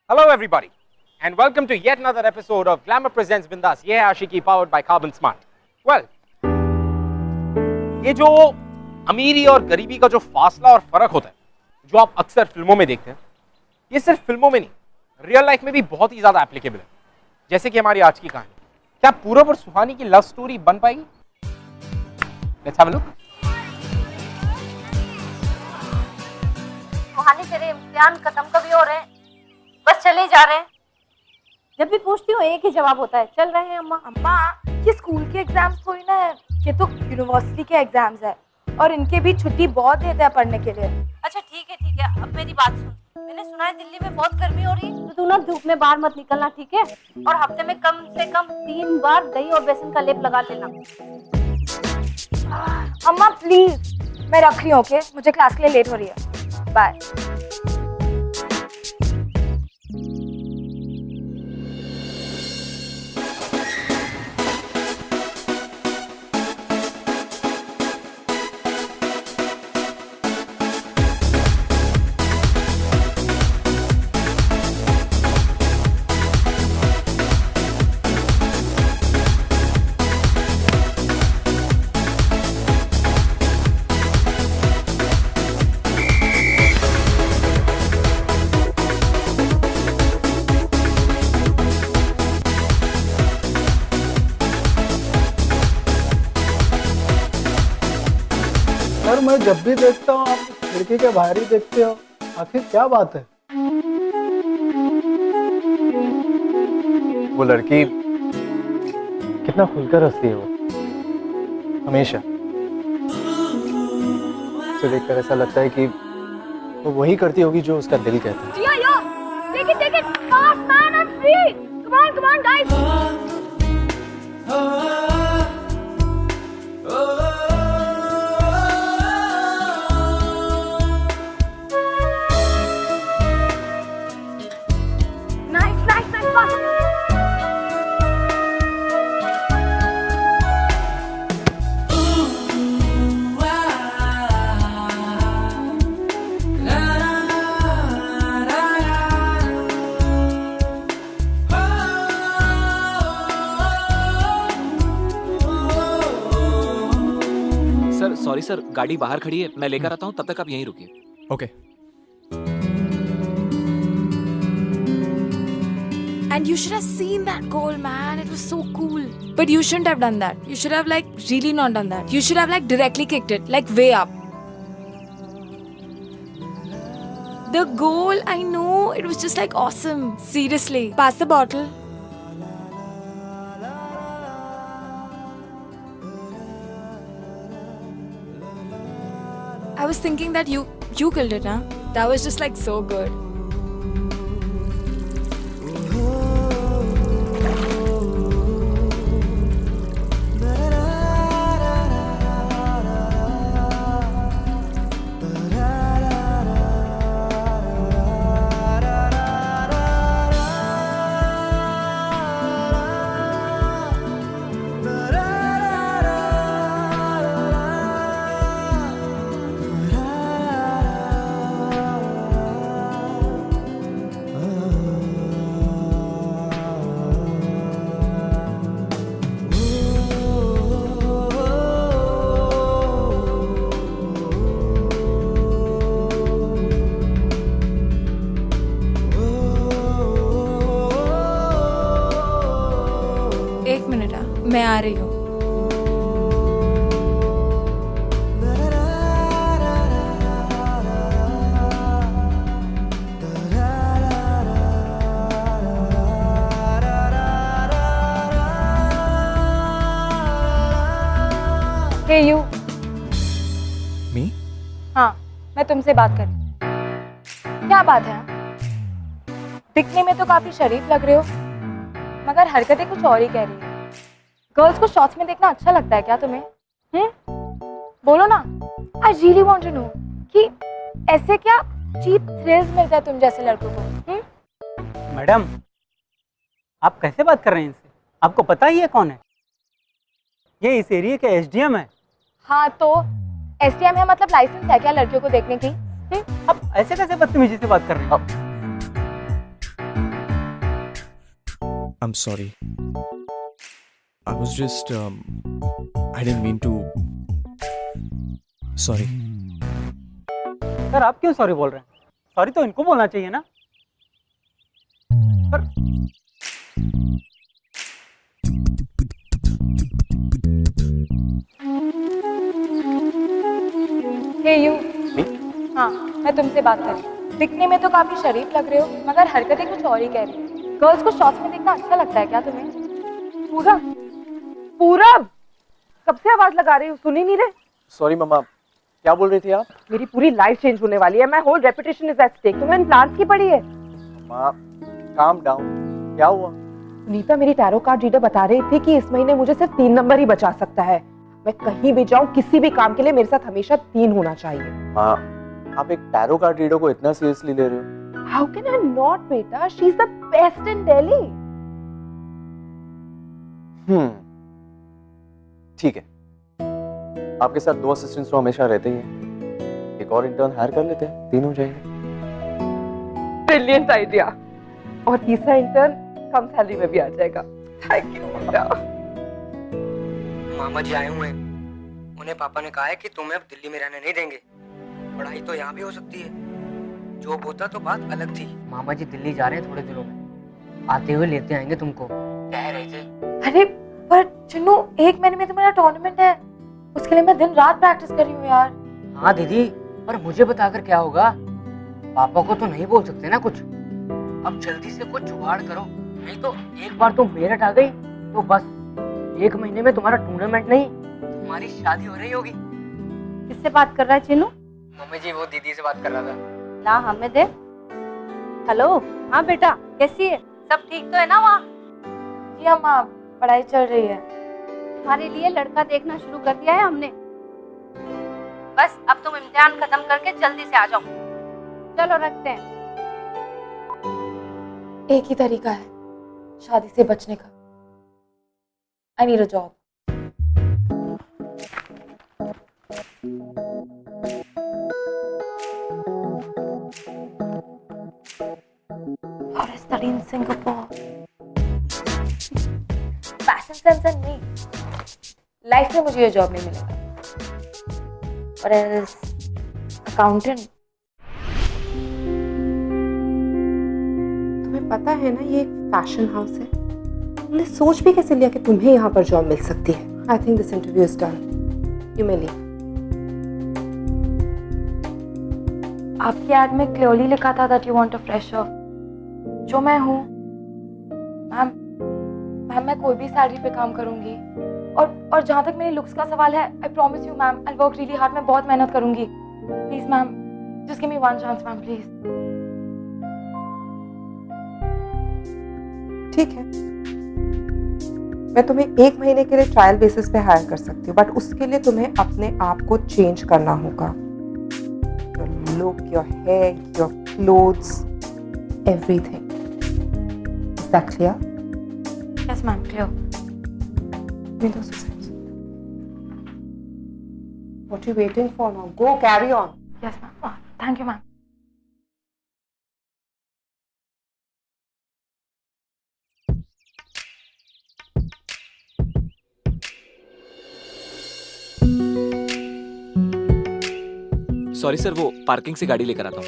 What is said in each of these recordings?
Hello everybody and welcome to yet another episode of Glamour Presents Bindas. ये है आशिकी powered by Carbon Smart. Well, ये जो अमीरी और गरीबी का जो फासला और फर्क होता है, जो आप अक्सर फिल्मों में देखते हैं, ये सिर्फ फिल्मों में नहीं, रियल लाइफ में भी बहुत ही ज्यादा एप्लीकेबल है. जैसे कि हमारी आज की कहानी. क्या पूरब और सुहानी की लव स्टोरी बन पाएगी? Let's have a look. सुहानी, तेरे इम्तिहान खत्म कभी हो रहे हैं? बस चले जा रहे हैं. जब भी पूछती हूँ एक ही जवाब होता है, चल रहे हैं अम्मा. अम्मा, ये स्कूल के एग्जाम्स थोड़ी ना है, ये तो यूनिवर्सिटी के एग्जाम्स है और इनके भी छुट्टी बहुत देते हैं पढ़ने के लिए. अच्छा ठीक है, अब मेरी बात सुन. मैंने सुना है दिल्ली में बहुत गर्मी हो रही है, तो तू ना धूप में बाहर मत निकलना, ठीक है? और हफ्ते में कम से कम 3 बार दही और बेसन का लेप लगा लेना. अम्मा प्लीज, मैं रख रही हूँ. ओके, मुझे क्लास के लिए लेट हो रही है. बाय. सर, मैं जब भी देखता हूँ आप खिड़की के बाहर ही देखते हो. आखिर क्या बात है? वो लड़की कितना खुलकर हंसती है वो हमेशा. उसे देखकर ऐसा लगता है कि वो वही करती होगी जो उसका दिल कहता है. जिया, यो, take it, fast man, I'm free. Come on, guys. Nice, fast. Sir sorry sir, गाड़ी बाहर खड़ी है, मैं लेकर आता हूँ, तब तक आप यहीं रुकिए. Okay. And you should have seen that goal, man. It was so cool. But you shouldn't have done that. You should have really not done that. You should have directly kicked it, way up. The goal, I know, it was just awesome. Seriously. Pass the bottle. I was thinking that you killed it, huh? That was just so good. एक minute, मैं आ रही हूँ. Hey you. Me? हाँ, मैं तुमसे बात कर रही हूँ. क्या बात है? दिखने में तो काफी शरीफ लग रहे हो, मगर हरकतें कुछ और ही कह रही है. गर्ल्स को शॉर्ट्स में देखना अच्छा लगता है क्या तुम्हें? बोलो ना. I really want to know कि ऐसे क्या चीप थ्रिल्स मिलता है तुम जैसे लड़कों को? मैडम, आप कैसे बात कर रहे हैं इनसे? आपको पता ही है कौन है? ये इस एरिया के एसडीएम है. हाँ तो एसडीएम है, मतलब लाइसेंस है क्या लड़कियों को देखने की? आप ऐसे कैसे बदतमीजी से बात कर रहे हैं? I'm sorry. I was just, I didn't mean to. Sorry. Sir आप क्यों सॉरी बोल रहे हैं? सॉरी तो इनको बोलना चाहिए ना। Sir hey you. Me? हाँ, मैं तुमसे बात कर रही हूँ। दिखने में तो काफी शरीफ लग रहे हो, मगर हरकतें कुछ और ही कह रही हो। गर्ल्स को शॉर्ट्स में देखना अच्छा लगता है क्या तुम्हें? पूरब, पूरब, कब से आवाज लगा रही हूँ, सुन ही नहीं रहे? सॉरी मम्मा, क्या बोल रही थी आप? मेरी पूरी लाइफ चेंज होने वाली है। My whole reputation is at stake. तुम्हें इन प्लान्स की पड़ी है? मम्मा, काम डाउन। क्या हुआ? नीता मेरी टैरो कार्ड रीडर बता रही थी कि इस महीने मुझे सिर्फ 3 नंबर ही बचा सकता है। मैं कहीं भी जाऊं, किसी भी काम के लिए मेरे साथ हमेशा 3 होना चाहिए। माँ, आप एक टैरो कार्ड रीडर को इतना सीरियसली ले रहे हो? हाउ कैन आई नॉट बेटा, she is the best in Delhi. ठीक है, आपके साथ 2 असिस्टेंट्स तो हमेशा रहते ही हैं। एक और इंटर्न हायर कर लेते हैं, 3 हो जाएंगे। Brilliant idea. और तीसरा इंटर्न कम सैलरी में भी आ जाएगा। थैंक यू बेटा। मामा जी आए हुए हैं। उन्हें पापा ने कहा है कि तुम्हें अब दिल्ली में रहने नहीं देंगे। पढ़ाई तो यहाँ भी हो सकती है। जॉब होता तो बात अलग थी। मामा जी दिल्ली जा रहे हैं थोड़े दिनों में। आते हुए लेते आएंगे तुमको। कह रहे थे। अरे पर चिन्नू, 1 महीने में तुम्हारा टूर्नामेंट है, उसके लिए मैं दिन रात प्रैक्टिस कर रही हूँ यार। हाँ दीदी, पर मुझे बताकर क्या होगा? पापा को तो नहीं बोल सकते ना कुछ। अब जल्दी से कुछ जुगाड़ करो, नहीं तो एक बार तुम मेरठ आ गई तो बस 1 महीने में तुम्हारा टूर्नामेंट नहीं, तुम्हारी शादी हो रही होगी। किससे बात कर रहा है चिन्नू? मम्मी जी, वो दीदी से बात कर रहा था। ला हमें दे। हेलो, हाँ बेटा, कैसी है? सब ठीक तो है ना वहाँ? जी हाँ माँ, पढ़ाई चल रही है। तुम्हारे लिए लड़का देखना शुरू कर दिया है हमने। बस अब तुम इम्तिहान खत्म करके जल्दी से आ जाओ। चलो रखते हैं। एक ही तरीका है शादी से बचने का। I need a job. और study in Singapore. Fashion sense and me. Life में मुझे ये जॉब नहीं मिलेगा। और एज अकाउंटेंट। तुम्हें पता है ना, ये एक फैशन हाउस है। तुमने सोच भी कैसे लिया कि तुम्हें यहाँ पर जॉब मिल सकती है? I think this interview is done. You may leave. आपकी एड में क्लियरली लिखा था that you want a fresher, जो मैं हूँ। मैम, मैं कोई भी सैलरी पे काम करूंगी। और जहाँ तक मेरे लुक्स का सवाल है, I promise you ma'am, I work really hard. मैं बहुत मेहनत करूंगी। Please ma'am, just give me 1 chance ma'am, please. ठीक है, मैं तुम्हें 1 महीने के लिए ट्रायल बेसिस पे हायर कर सकती हूँ, बट उसके लिए तुम्हें अपने आप को चेंज करना होगा। Your look, your hair, your clothes, everything. Is that clear? Yes ma'am, clear. Windows settings. What are you waiting for now? Go, carry on. Yes ma'am, thank you ma'am. Sorry sir, वो parking से गाड़ी लेकर आता हूँ।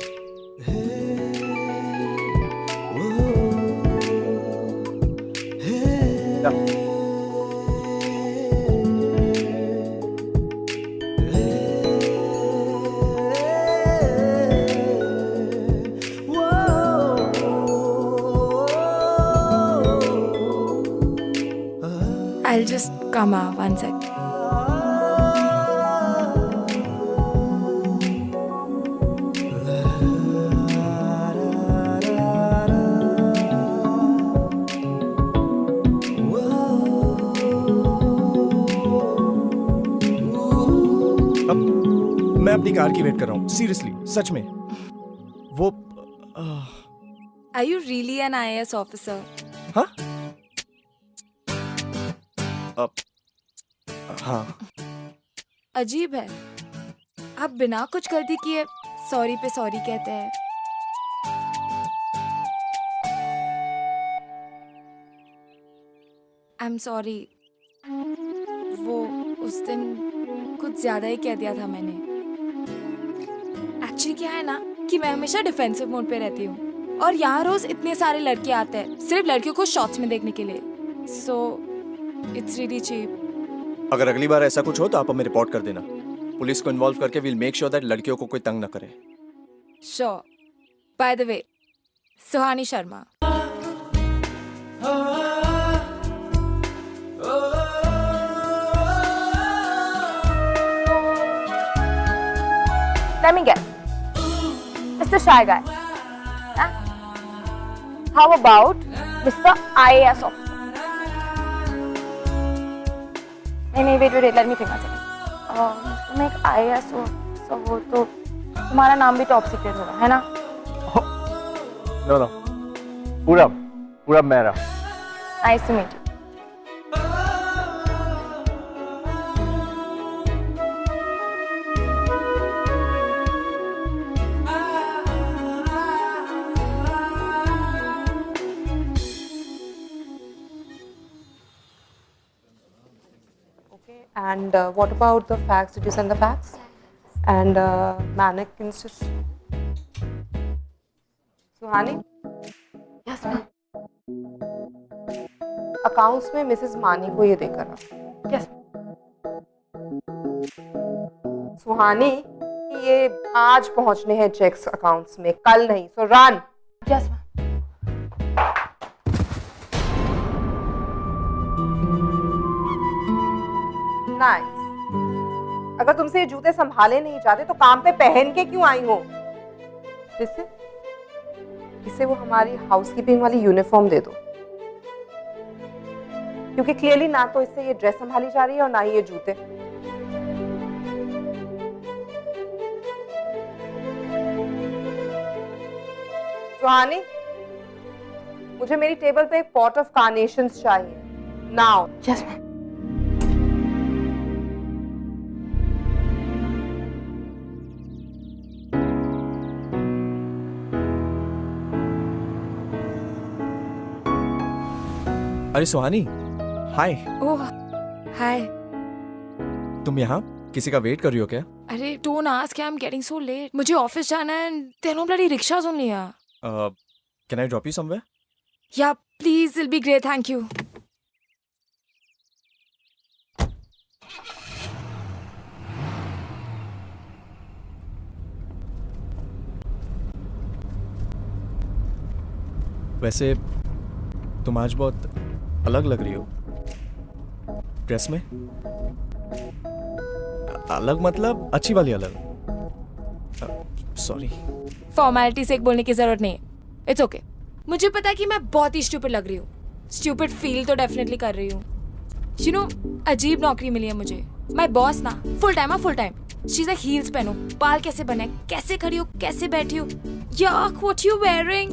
I'll just come out 1 sec. मैं अपनी car की wait कर रहा हूँ, सीरियसली, सच में। वो Are you really an IAS officer? हाँ? हाँ। अजीब है, आप बिना कुछ गलती किए सॉरी पे सॉरी कहते हैं। एम सॉरी, वो उस दिन कुछ ज्यादा ही कह दिया था मैंने। एक्चुअली क्या है ना कि मैं हमेशा डिफेंसिव मोड पे रहती हूँ और यहाँ रोज इतने सारे लड़के आते हैं सिर्फ लड़कियों को शॉर्ट्स में देखने के लिए, सो इट्स रियली चीप। अगर अगली बार ऐसा कुछ हो तो आप हमें रिपोर्ट कर देना। पुलिस को इन्वॉल्व करके विल मेक श्योर दैट लड़कियों को कोई तंग न करे। Sure. By the way, Suhani Sharma. Let me guess. Mr. Shy Guy. Huh? How about Mr. IAS officer? नहीं, wait, let me think a second. तुम एक IAS हो तो तुम्हारा नाम भी टॉप सीक्रेट होगा, है ना? नो पूरा मेरा। Nice to meet you. And what about the facts? Did you send the facts? And mannequins just... Suhani? Yes, ma'am. Accounts में मिसेस मानी को ये देकर आओ। Yes. सुहानी, ये आज पहुंचने हैं चेक्स अकाउंट्स में, कल नहीं। So run. Yes, ma'am. Nice. अगर तुमसे ये जूते संभाले नहीं जाते तो काम पे पहन के क्यों आई हो? इसे वो हमारी हाउसकीपिंग वाली यूनिफॉर्म दे दो, क्योंकि क्लियरली ना तो इससे ये ड्रेस संभाली जा रही है और ना ही ये जूते। सुहानी, मुझे मेरी टेबल पे एक पॉट ऑफ कार्नेशंस चाहिए नाउ। Yes, ma'am. अरे सुहानी, हाय। ओह हाय। तुम यहाँ किसी का वेट कर रही हो क्या? अरे don't ask, I am getting so late. मुझे ऑफिस जाना है and there no bloody rickshaws only here. Can I drop you somewhere? Yeah please, it will be great, thank you. वैसे तुम आज बहुत अलग लग रही हो ड्रेस में। अलग मतलब अच्छी वाली अलग। सॉरी। फॉर्मेलिटी से एक बोलने की जरूरत नहीं है, इट्स ओके। मुझे पता है कि मैं बहुत ही स्टूपिड लग रही हूँ, स्टूपिड फील तो डेफिनेटली कर रही हूँ। यू नो, अजीब नौकरी मिली है मुझे। माय बॉस ना full time she is like heels पहनो, बाल कैसे बने, कैसे खड़ी हो, कैसे बैठी हो, yuck what you wearing.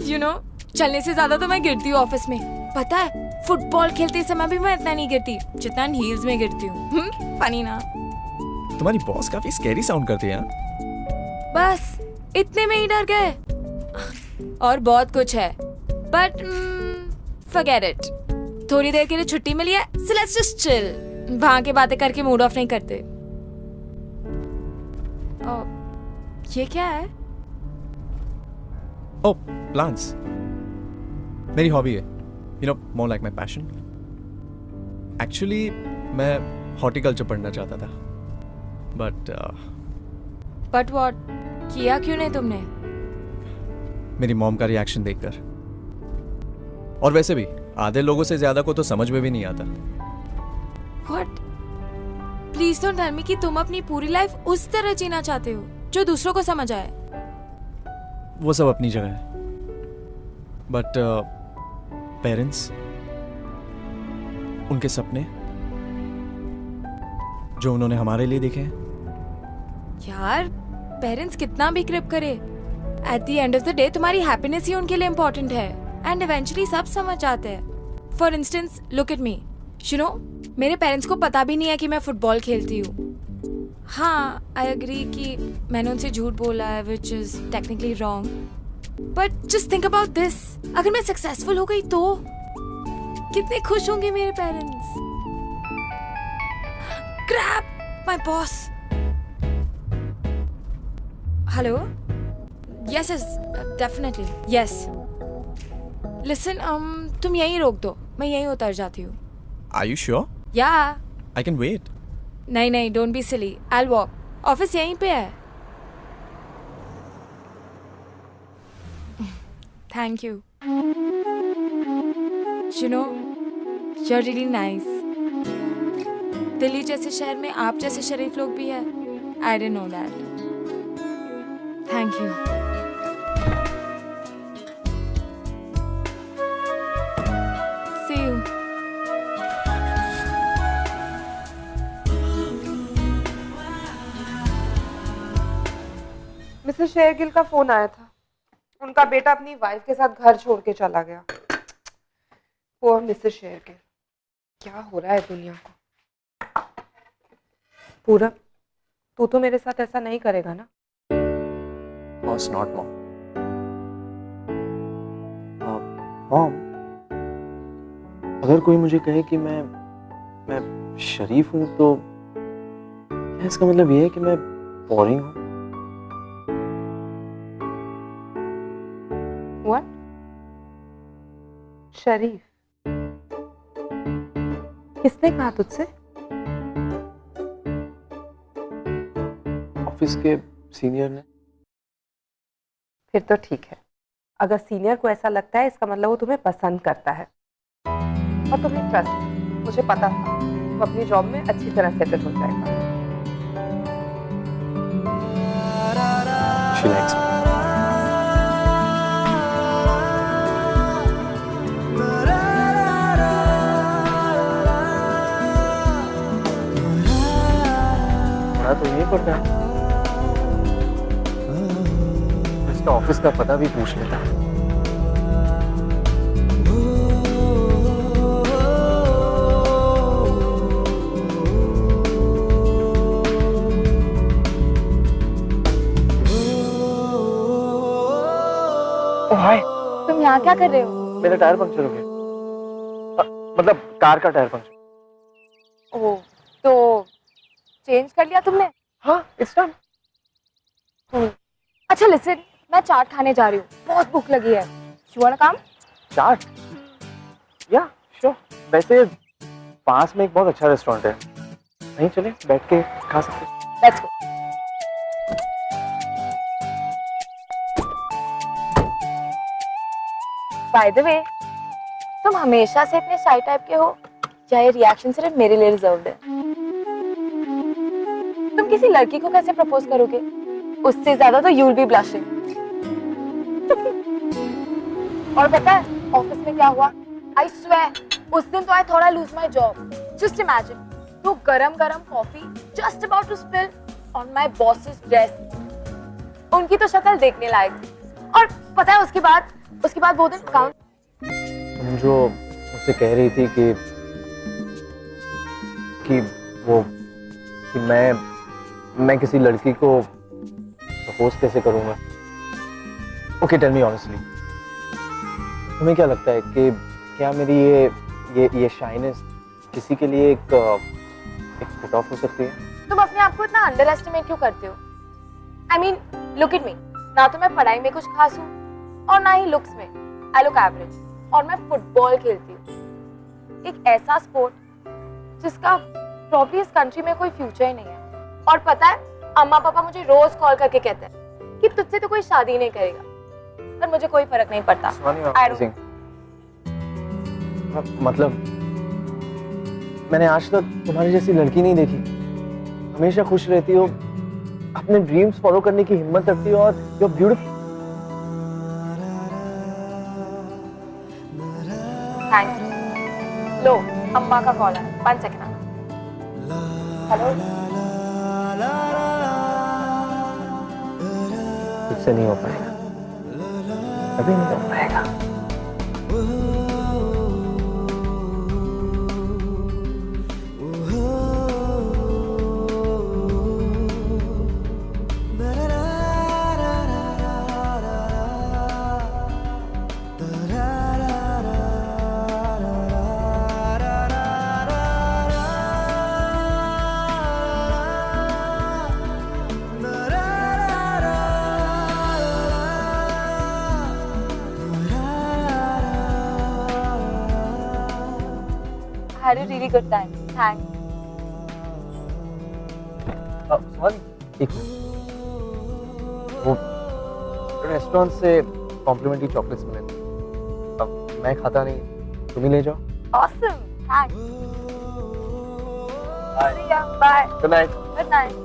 You know, चलने से ज्यादा तो मैं गिरती हूँ ऑफिस में। पता है, फुटबॉल खेलते समय भी मैं इतना नहीं गिरती जितना हील्स में गिरती हूँ। फनी ना? तुम्हारी बॉस काफी स्कैरी साउंड करती है। बस इतने में ही डर गए। और बहुत कुछ है, बट फॉरगेट इट। थोड़ी देर के लिए छुट्टी मिली है, सो लेट्स जस्ट चिल। वहां के बातें करके मूड ऑफ नहीं करते। ये क्या है? ओह, प्लांट्स मेरी हॉबी है। You know, more like my passion. Actually मैं हॉर्टिकल्चर पढ़ना चाहता था, बट व्हाट? किया क्यों नहीं तुमने? मेरी मॉम का रिएक्शन देखकर। और वैसे भी आधे लोगों से ज्यादा को तो समझ में भी नहीं आता। What? Please don't tell me कि तुम अपनी पूरी लाइफ उस तरह जीना चाहते हो जो दूसरों को समझ आए। वो सब अपनी जगह है, बट पेरेंट्स, उनके सपने जो उन्होंने हमारे लिए देखे हैं। यार, पेरेंट्स कितना भी क्रिप करे, at the end of the day तुम्हारी हैप्पीनेस ही उनके लिए इम्पोर्टेंट है। एंड इवेंचुअली सब समझ जाते हैं। For instance, look at me. You know, मेरे पेरेंट्स को पता भी नहीं है कि मैं फुटबॉल खेलती हूँ। हाँ, आई एग्री कि मैंने उनसे झूठ बोला है, which is technically wrong, but just think about this. अगर मैं सक्सेसफुल हो गई तो कितने खुश होंगे मेरे parents. Crap, my boss. Hello, yes yes definitely yes. Listen, तुम यहीं रोक दो, मैं यहीं उतर जाती हूँ। Are you sure? या I can wait. नहीं नहीं, don't be silly, I will walk. Office यहीं पे है। Thank you. You know, you are really nice. Delhi जैसे शहर में आप जैसे शरीफ लोग भी हैं। I didn't know that. Thank you. See you. Mrs Shergill का फोन आया था। उनका बेटा अपनी वाइफ के साथ घर छोड़ के चला गया। पोर मिसेस शेरगिल, क्या हो रहा है दुनिया को। पूरब, तू तो मेरे साथ ऐसा नहीं करेगा ना? course not, mom. मॉम, अगर कोई मुझे कहे कि मैं शरीफ हूं तो क्या इसका मतलब ये है कि मैं बोरिंग हूं? What? शरीफ? किसने कहा तुझसे? ऑफिस के सीनियर ने। फिर तो ठीक है। अगर सीनियर को ऐसा लगता है इसका मतलब वो तुम्हें पसंद करता है। और तुम्हें ट्रस्ट, मुझे पता था वो अपनी जॉब में अच्छी तरह सेटल हो जाएगा। She likes me. पढ़ा तो ये पड़ता है। इसका ऑफिस का पता भी पूछ लेता। हाय, तुम यहाँ क्या कर रहे हो? मेरा टायर पंक्चर हो गया। मतलब कार का टायर पंक्चर। ओह, तो चेंज कर लिया तुमने? हाँ, इट्स डन। अच्छा लिसन, मैं चाट खाने जा रही हूँ, बहुत भूख लगी है। यू वांट कम? चाट? या श्योर। वैसे पास में एक बहुत अच्छा रेस्टोरेंट है, वहीं चले बैठ के खा सकते हैं। Let's go. By the way, तुम हमेशा से इतने शाई टाइप के हो या ये रिएक्शन सिर्फ मेरे लिए रिजर्व्ड है? तुम किसी लड़की को कैसे प्रपोज करोगे? उससे ज्यादा तो यू विल बी ब्लशिंग। और पता है ऑफिस में क्या हुआ? आई स्वेयर, उस दिन तो I thought I lose my job. Just imagine, तो गरम गरम coffee just about to spill on my boss's dress. उनकी तो शक्ल देखने लायक थी। और पता है उसके बाद वो दिन अकाउंट। तुम जो मुझसे कह रही थी कि मैं किसी लड़की को प्रपोज कैसे करूंगा? ओके, टेल मी ऑनेस्टली, तुम्हें क्या लगता है कि क्या मेरी ये शाइनेस किसी के लिए एक पुट ऑफ हो सकती है? तुम अपने आप को इतना अंडर एस्टिमेट क्यों करते हो? I mean, look at me. ना तो मैं पढ़ाई में कुछ खास हूँ और ना ही लुक्स में। I look average. और मैं फुटबॉल खेलती हूँ, एक ऐसा स्पोर्ट जिसका प्रॉब्ली इस कंट्री में कोई फ्यूचर ही नहीं है। और पता है, अम्मा पापा मुझे रोज कॉल करके कहते हैं कि तुझसे तो कोई शादी नहीं करेगा, पर मुझे कोई फर्क नहीं पड़ता। मतलब मैंने आज तक तुम्हारी जैसी लड़की नहीं देखी। हमेशा खुश रहती हो, अपने ड्रीम्स फॉलो करने की हिम्मत रखती हो, और you are beautiful. Thank you. लो, अम्मा का कॉल है, 1 सेकंड। हेलो। तुझसे नहीं हो पाएगा, अभी नहीं हो पाएगा। had a really good time. Thanks. Sorry, एक मिनट। वो रेस्टोरेंट से कॉम्प्लीमेंट्री चॉकलेट्स मिले थे। अब मैं खाता नहीं, तुम ही ले जाओ। Awesome. Thanks. See ya. Bye. Good night. Good night.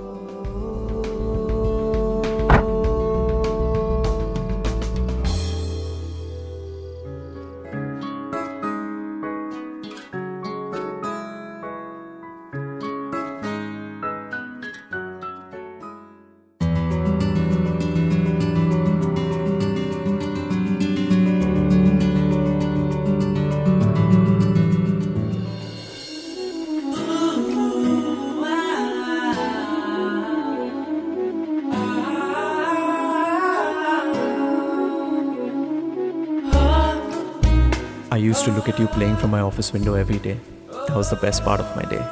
I used to look at you playing from my office window every day. That was the best part of my day.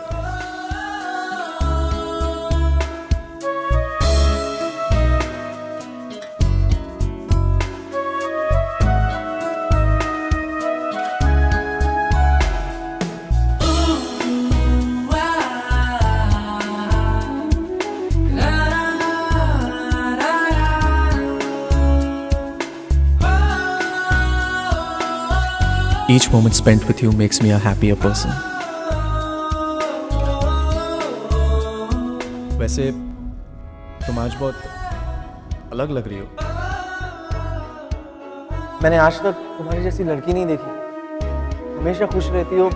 Each moment spent with you makes me a happier person. वैसे तुम आज बहुत अलग लग रही हो। मैंने आज तक तुम्हारी जैसी लड़की नहीं देखी। हमेशा खुश रहती हो।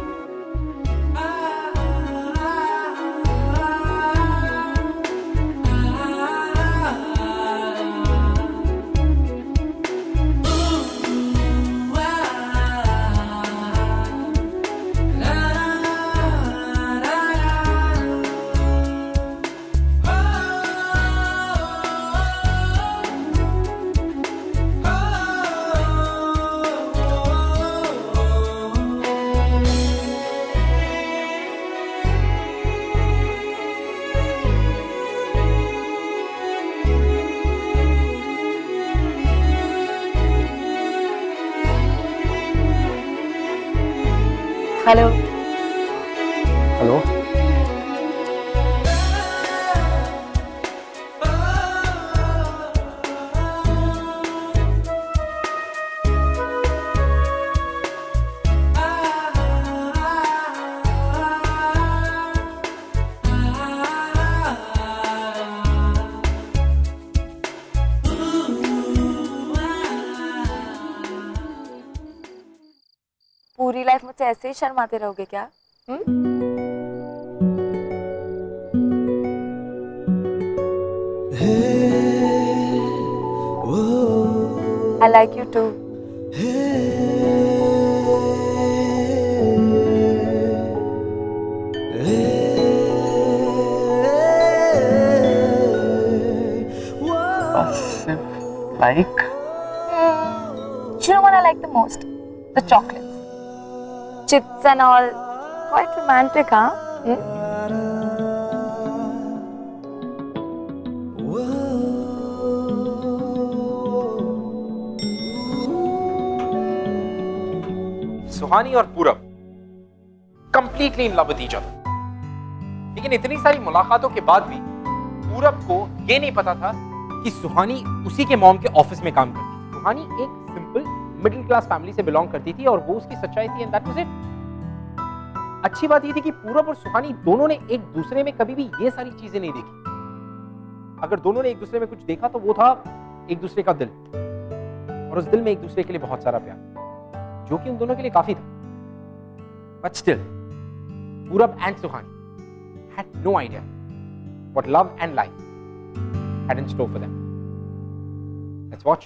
Hello. हेलो। पूरी लाइफ मुझसे ऐसे ही शर्माते रहोगे क्या? I like you too. Like? You know what I like the most? The chocolates. Chips and all. Quite romantic, huh? सुहानी और पूरब completely in love with each other, लेकिन इतनी सारी मुलाकातों के बाद भी पूरब को ये नहीं पता था कि सुहानी उसी के मॉम के ऑफिस में काम करती थी। सुहानी एक सिंपल मिडिल क्लास फैमिली से बिलोंग करती थी और वो उसकी सच्चाई थी, एंड दैट वाज इट। अच्छी बात ये थी कि पूरब और सुहानी दोनों ने एक दूसरे में कभी भी ये सारी चीजें नहीं देखी। अगर दोनों ने एक दूसरे में कुछ देखा तो वो था एक दूसरे का दिल, और उस दिल में एक दूसरे के लिए बहुत सारा प्यार, जो कि उन दोनों के लिए काफी था। बट स्टिल पूरब and Suhani had no idea what love and life had in store for them. Let's watch.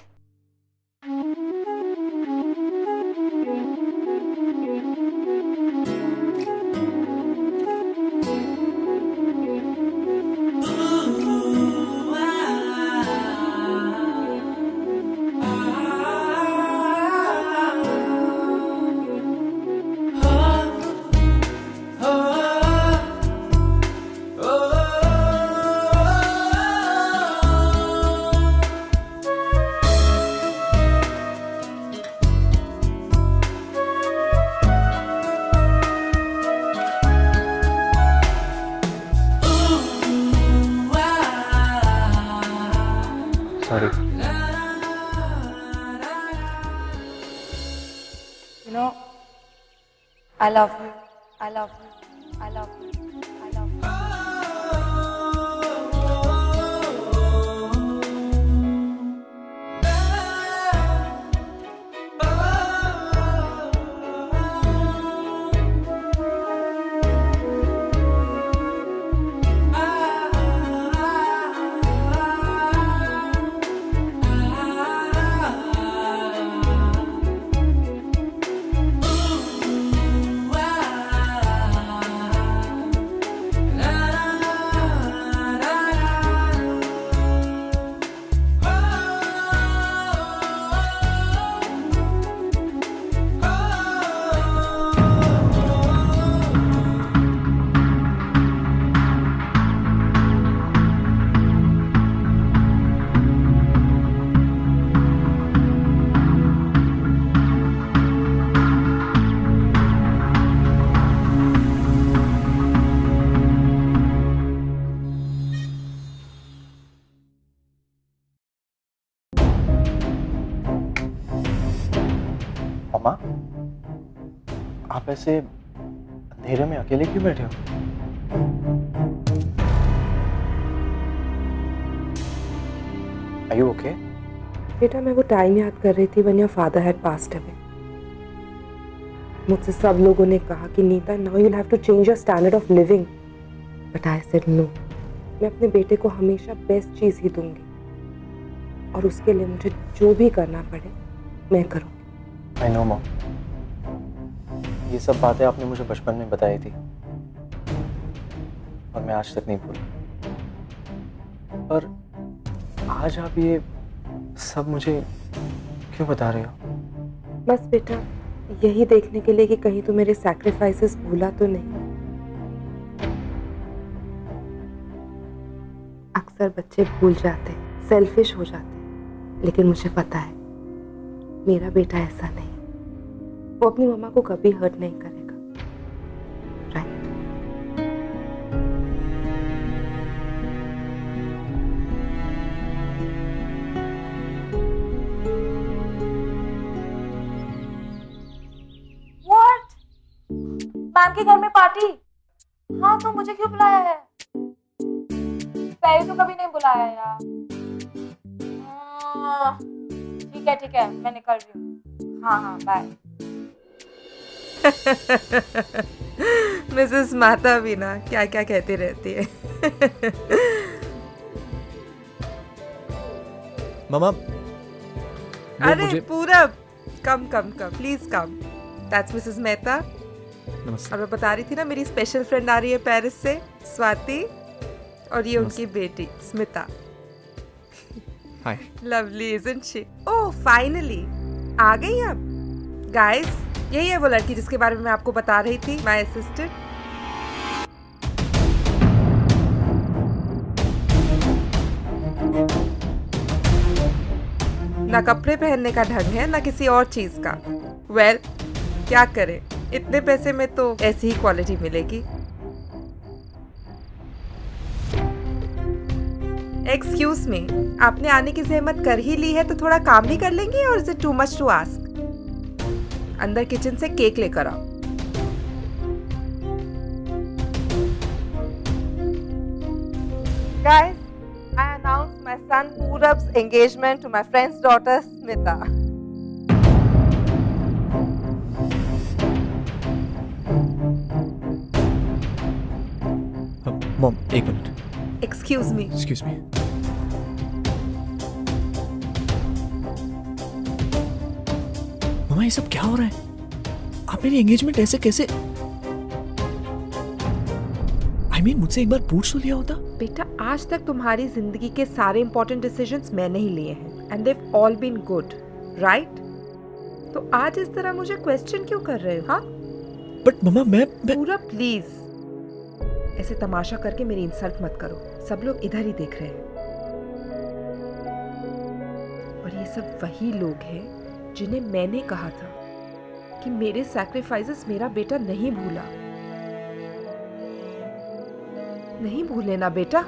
Sorry. You know, I love you. I love you. I love you. I love you. मम्मा, आप ऐसे अंधेरे में अकेले क्यों बैठे हो? Are you okay? बेटा मैं वो टाइम याद कर रही थी when your father had passed away. मुझसे सब लोगों ने कहा कि Nita now you'll have to change your standard of living. But I said no. मैं अपने बेटे को हमेशा बेस्ट चीज़ ही दूंगी और उसके लिए मुझे जो भी करना पड़े मैं करूँगी। I know, Mom. ये सब बातें आपने मुझे बचपन में बताई थी और मैं आज तक नहीं भूला। पर आज आप ये सब मुझे क्यों बता रहे हो? बस बेटा यही देखने के लिए कि कहीं तू मेरे सैक्रिफाइसेस भूला तो नहीं। अक्सर बच्चे भूल जाते, सेल्फिश हो जाते, लेकिन मुझे पता है मेरा बेटा ऐसा नहीं, वो अपनी मम्मा को कभी हर्ट नहीं करेगा। राइट? What? मैम के घर में पार्टी? हाँ तो मुझे क्यों बुलाया है? पहले तो कभी नहीं बुलाया यार। ठीक है मैं निकल रही हूँ। हाँ बाय। मिसेस माता भी ना क्या क्या कहती रहती है। मामा, अरे पूरब, come please come. That's Mrs Mehta. नमस्ते। और मैं बता रही थी ना मेरी स्पेशल फ्रेंड आ रही है पेरिस से, स्वाति, और ये उनकी बेटी Smita. Hi. Lovely isn't she? Oh finally आ गई आप। गाइस यही है वो लड़की जिसके बारे में मैं आपको बता रही थी, माय असिस्टेंट। ना कपड़े पहनने का ढंग है ना किसी और चीज का। वेल क्या करें, इतने पैसे में तो ऐसी ही क्वालिटी मिलेगी। एक्सक्यूज मी, आपने आने की जहमत कर ही ली है तो थोड़ा काम भी कर लेंगे, और is it too much to ask? अंदर किचन से केक लेकर आओ। Guys, I announce my son Purab's engagement to my friend's daughter Smita. Mom एक मिनट। Excuse me. Excuse me. मामा ये सब क्या हो रहा है? आप मेरी एंगेजमेंट ऐसे कैसे? I mean, मुझसे एक बार पूछ तो लिया होता। बेटा आज तक तुम्हारी जिंदगी के सारे इंपॉर्टेंट डिसीजंस मैंने ही लिए हैं, and they've all been good, right? तो आज इस तरह मुझे क्वेश्चन क्यों कर रहे हो? हाँ? बट मामा मैं पूरा प्लीज ऐसे तमाशा करके मेरी इंसल्ट मत करो, सब लोग इधर ही देख रहे हैं। और ये सब वही लोग हैं जिन्हें मैंने कहा था कि मेरे सैक्रिफाइसेस मेरा बेटा नहीं भूला। नहीं भूले ना बेटा।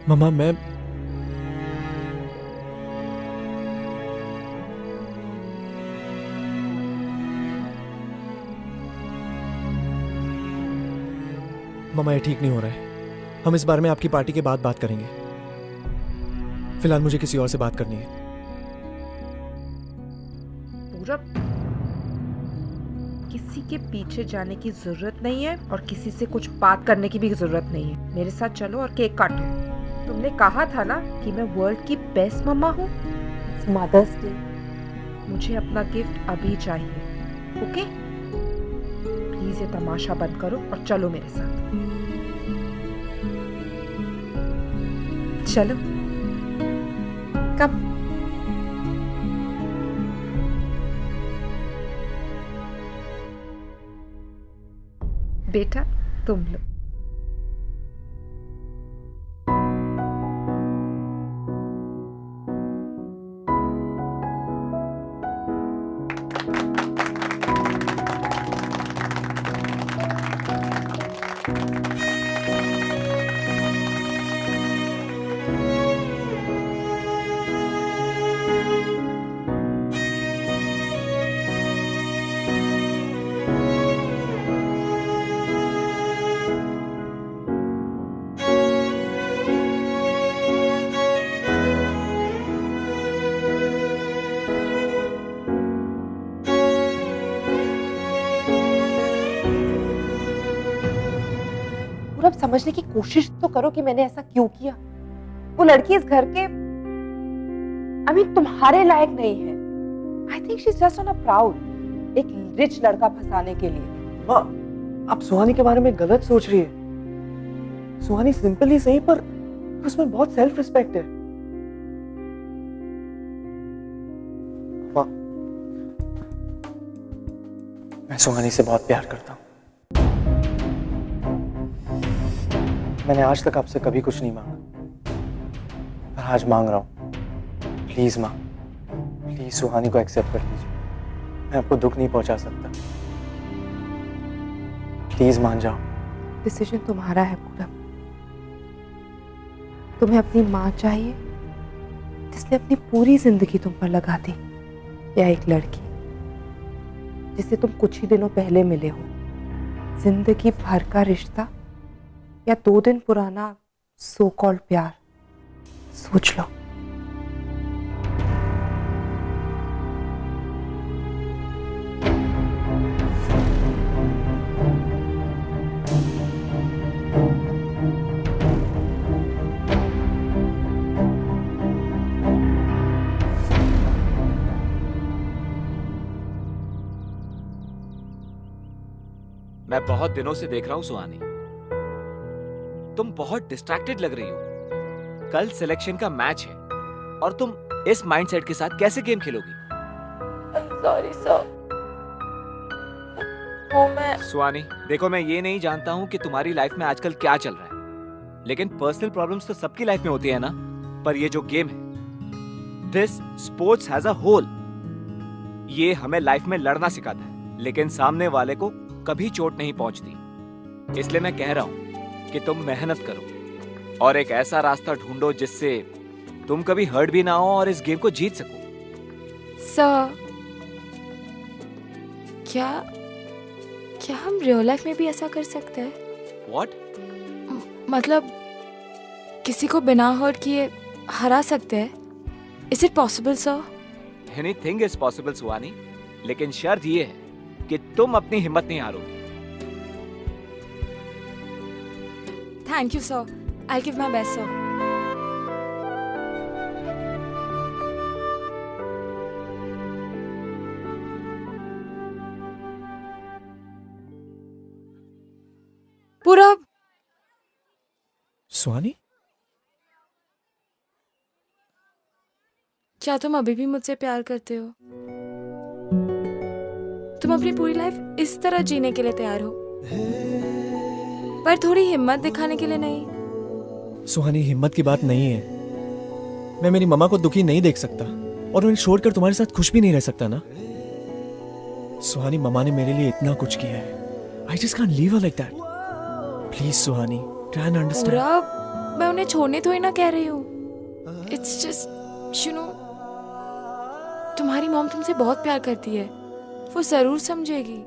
मामा मैं मामा ये ठीक नहीं हो रहा है। हम इस बारे में आपकी पार्टी के बाद बात करेंगे। फिलहाल मुझे किसी और से बात करनी है। पूरब, किसी के पीछे जाने की जरूरत नहीं है और किसी से कुछ बात करने की भी जरूरत नहीं है। मेरे साथ चलो और केक काटो। तुमने कहा था ना कि मैं वर्ल्ड की बेस्ट मम्मा हूँ। It's Mother's Day. मुझे अपना गिफ्ट अभी चाहिए। ओके, प्लीज ये तमाशा बंद करो और चलो मेरे साथ। चलो, कब? बेटा तुम लो। अब समझने की कोशिश तो करो कि मैंने ऐसा क्यों किया। वो लड़की इस घर के तुम्हारे लायक नहीं है। I think she is just on a proud, एक रिच लड़का फंसाने के लिए। माँ, आप सुहानी के बारे में गलत सोच रही है। सुहानी सिंपल ही सही, पर उसमें बहुत सेल्फ रिस्पेक्ट है। माँ, मैं सुहानी से बहुत प्यार करता हूँ। मैंने आज तक आपसे कभी कुछ नहीं मांगा, पर आज मांग रहा हूँ। प्लीज माँ, प्लीज सुहानी को एक्सेप्ट कर लीजिए। मैं आपको दुख नहीं पहुंचा सकता। प्लीज मान जाओ। डिसीजन तुम्हारा है पूरा। तुम्हें अपनी माँ चाहिए जिसने अपनी पूरी जिंदगी तुम पर लगा दी, या एक लड़की जिसे तुम कुछ ही दिनों पहले मिले हो? जिंदगी भर का रिश्ता या 2 दिन पुराना सो कॉल्ड प्यार? सोच लो। मैं बहुत दिनों से देख रहा हूँ सुहानी, तुम बहुत डिस्ट्रैक्टेड लग रही हो। कल सिलेक्शन का मैच है और तुम इस माइंडसेट के साथ कैसे गेम खेलोगी? Sorry sir. वो मैं सुहानी देखो, मैं ये नहीं जानता हूँ कि तुम्हारी लाइफ में आजकल क्या चल रहा है, लेकिन पर्सनल प्रॉब्लम्स तो सबकी लाइफ में होती है ना। पर ये जो गेम है, this sports has a whole, ये हमें लाइफ में लड़ना सिखाता है, लेकिन सामने वाले को कभी चोट नहीं पहुंचती। इसलिए मैं कह रहा हूं कि तुम मेहनत करो और एक ऐसा रास्ता ढूंढो जिससे तुम कभी हर्ट भी ना हो और इस गेम को जीत सको। सर, क्या हम रियल लाइफ में भी ऐसा कर सकते हैं? व्हाट? मतलब किसी को बिना हर्ट किए हरा सकते हैं? Is it possible sir? Anything is possible Suhani, लेकिन शर्त ये है कि तुम अपनी हिम्मत नहीं हारोगी। Thank you sir, I give my best sir. पूरा सुहानी, क्या तुम अभी भी मुझसे प्यार करते हो? तुम अपनी पूरी लाइफ इस तरह जीने के लिए तैयार हो, पर थोड़ी हिम्मत दिखाने के लिए नहीं? सुहानी, हिम्मत की बात नहीं है। मैं मेरी मम्मा को दुखी नहीं देख सकता और उन्हें छोड़कर तुम्हारे साथ खुश भी नहीं रह सकता ना। सुहानी, मम्मा ने मेरे लिए इतना कुछ किया है। I just can't leave her like that. Please Suhani, try and understand. पूरा मैं उन्हें छोड़ने थोड़ी ना कह रही हूँ। It's just, you know, तुम्हारी मॉम तुमसे बहुत प्यार करती है, वो जरूर समझेगी।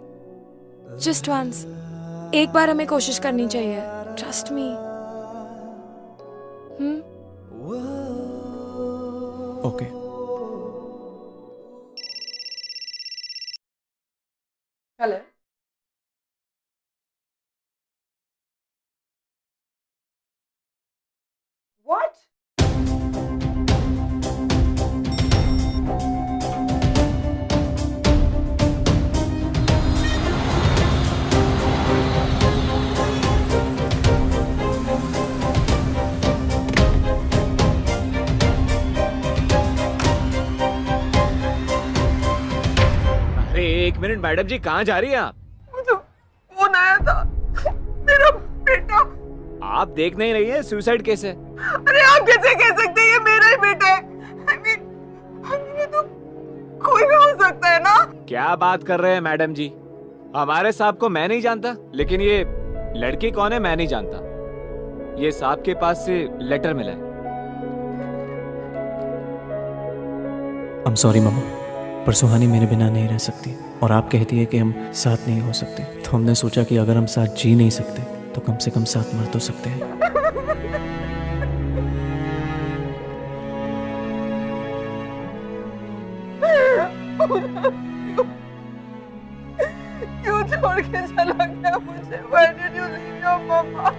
Just once, एक बार हमें कोशिश करनी चाहिए। Trust me. Okay. Hello. What? अरे एक मिनट मैडम जी, कहाँ जा रही हैं आप? मुझे फोन आया था, मेरा बेटा। आप देख नहीं रही हैं सुसाइड केस है। अरे आप कैसे कह सकते हैं, ये मेरा ही बेटा है। I mean, ये तो कोई भी हो सकता है ना। क्या बात कर रहे हैं मैडम जी? हमारे साहब को मैं नहीं जानता, लेकिन ये लड़की कौन है मैं नहीं जानता। ये साहब के पास से लेटर मिला है। I'm sorry मम्मा, पर सुहानी मेरे बिना नहीं रह सकती और आप कहती है कि हम साथ नहीं हो सकते, तो हमने सोचा कि अगर हम साथ जी नहीं सकते तो कम से कम साथ मर तो सकते हैं। क्यों छोड़ के चला गया मुझे? Why did you leave your mama?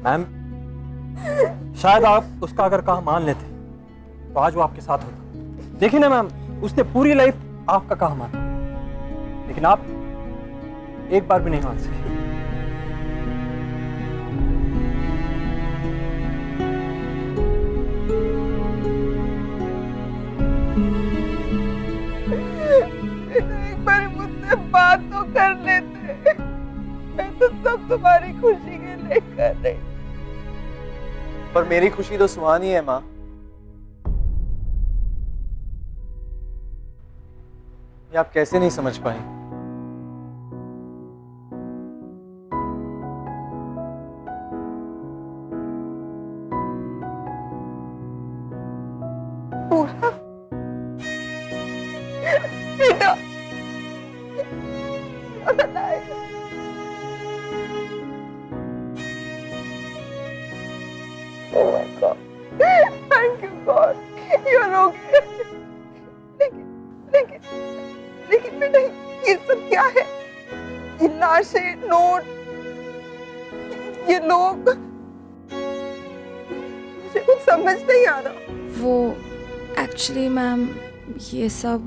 Ma'am, शायद आप उसका अगर कहा मान लेते तो आज वो आपके साथ होता। देखिए ना मैम, उसने पूरी लाइफ आपका कहा माना, लेकिन आप एक बार भी नहीं मान सके। एक बार मुझसे बात तो कर लेते। मैं तो सब तुम्हारी खुशी के लिए कर रही। पर मेरी खुशी तो सुहानी है माँ। ये आप कैसे नहीं समझ पाए? पूरा बेटा Oh my God! Thank you God. You're okay. लेकिन बेटा ये सब क्या है? ये लाशें, नोट, ये लोग, मुझे कुछ समझ नहीं आ रहा। वो एक्चुअली मैम, ये सब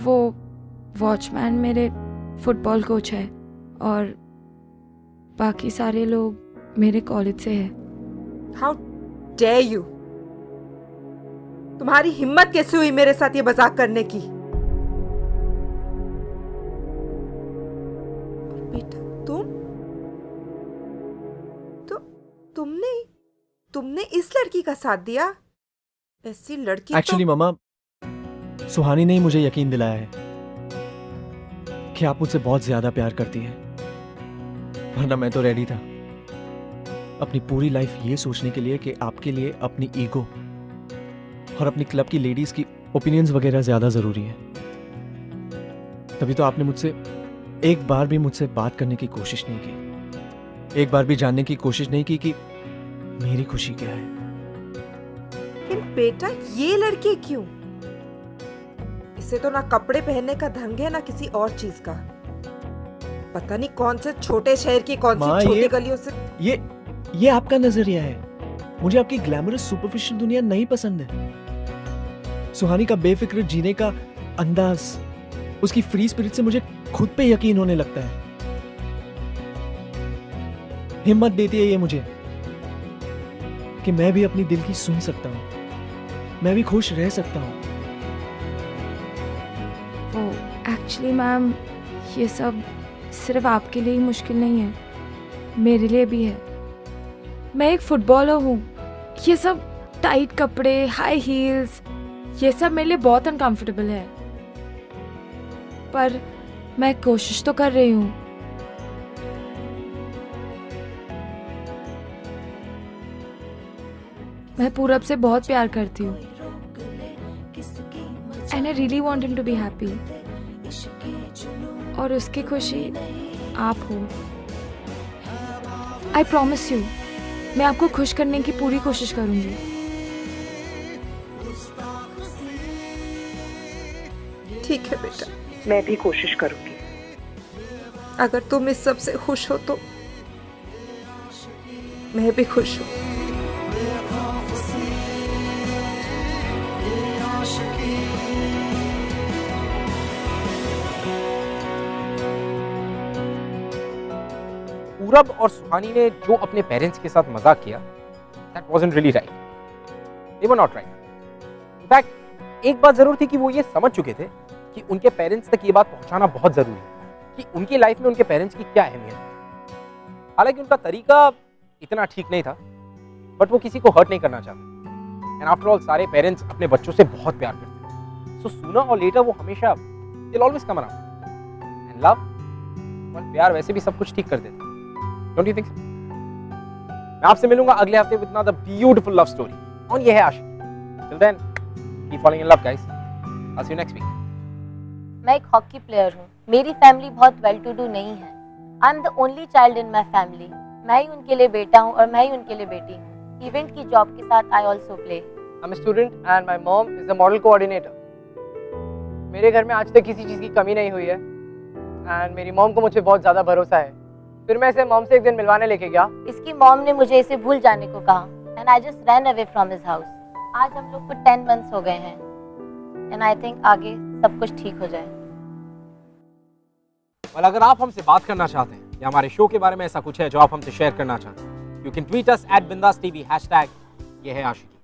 वो वॉचमैन मेरे फुटबॉल कोच है और बाकी सारे लोग मेरे कॉलेज से है। How dare you? तुम्हारी हिम्मत कैसे हुई मेरे साथ ये मजाक करने की? बेटा तुमने इस लड़की का साथ दिया? ऐसी लड़की एक्चुअली मम्मा, सुहानी ने ही मुझे यकीन दिलाया है कि आप मुझसे बहुत ज्यादा प्यार करती हैं, वरना मैं तो रेडी था अपनी पूरी लाइफ ये सोचने के लिए कि आपके लिए अपनी ईगो और अपनी क्लब की लेडीज की ओपिनियंस वगैरह ज्यादा जरूरी है। तभी तो आपने मुझसे एक बार भी मुझसे बात करने की कोशिश नहीं की, एक बार भी जानने की कोशिश नहीं की कि मेरी खुशी क्या है। लेकिन बेटा ये लड़की क्यों? इसे तो ना कपड़े पहनने का ढंग है ना किसी और चीज का। पता नहीं कौन से छोटे शहर की कौन सी छोटी गलियों से। ये आपका नजरिया है, मुझे आपकी ग्लैमरस सुपरफिशियल दुनिया नहीं पसंद है। सुहानी का बेफिक्र जीने का अंदाज, उसकी फ्री स्पिरिट से मुझे खुद पे यकीन होने लगता है। हिम्मत देती है ये मुझे कि मैं भी अपनी दिल की सुन सकता हूं, मैं भी खुश रह सकता हूं। वो एक्चुअली मैम, ये सब सिर्फ आपके लिए ही मुश्किल नहीं है, मेरे लिए भी है। मैं एक फुटबॉलर हूँ। ये सब टाइट कपड़े, हाई हील्स, ये सब मेरे लिए बहुत अनकंफर्टेबल है, पर मैं कोशिश तो कर रही हूँ। मैं पूरब से बहुत प्यार करती हूँ। मैंने really want him to be happy, और उसकी खुशी आप हो। आई प्रॉमिस यू, मैं आपको खुश करने की पूरी कोशिश करूंगी। ठीक है बेटा, मैं भी कोशिश करूंगी। अगर तुम इस सब से खुश हो तो मैं भी खुश हूँ। पूरब और सुहानी ने जो अपने पेरेंट्स के साथ मजाक किया, that wasn't really right. They were not right. In fact, एक बात जरूर थी कि वो ये समझ चुके थे कि उनके पेरेंट्स तक ये बात पहुंचाना बहुत जरूरी है कि उनकी लाइफ में उनके पेरेंट्स की क्या अहमियत है। हालांकि उनका तरीका इतना ठीक नहीं था, बट वो किसी को हर्ट नहीं करना चाहते। एंड आफ्टर ऑल सारे पेरेंट्स अपने बच्चों से बहुत प्यार करते हैं। सो सूनर और लेटर वो हमेशा they'll always come around. And love, well, प्यार वैसे भी सब कुछ ठीक कर देता है। Don't you think so? मैं आपसे मिलूंगा अगले हफ्ते with another beautiful love story on ये है आशिकी। Till then, keep falling in love, guys. I'll see you next week. मैं एक हॉकी प्लेयर हूँ। मेरी फैमिली बहुत वेल टू डू नहीं है। I am the only child in my family. मैं ही उनके लिए बेटा हूँ और मैं ही उनके लिए बेटी हूँ। इवेंट की जॉब के साथ I also play. I'm a student and my mom is the model coordinator. मेरे घर में आज तक किसी चीज़ की कमी नहीं हुई है एंड मेरी मॉम को मुझ पे बहुत ज़्यादा भरोसा है। फिर मैं इसे मॉम से एक दिन मिलवाने लेके गया। इसकी मॉम ने मुझे इसे भूल जाने को कहा and I just run away from his house. आज हम लोग को 10 मंथ्स हो गए हैं एंड आई थिंक आगे सब कुछ ठीक हो जाए। well, अगर आप हमसे बात करना चाहते हैं या हमारे शो के बारे में ऐसा कुछ है जो आप हमसे शेयर करना चाहते हैं, you can tweet us @BindasTV #ये है आशिकी।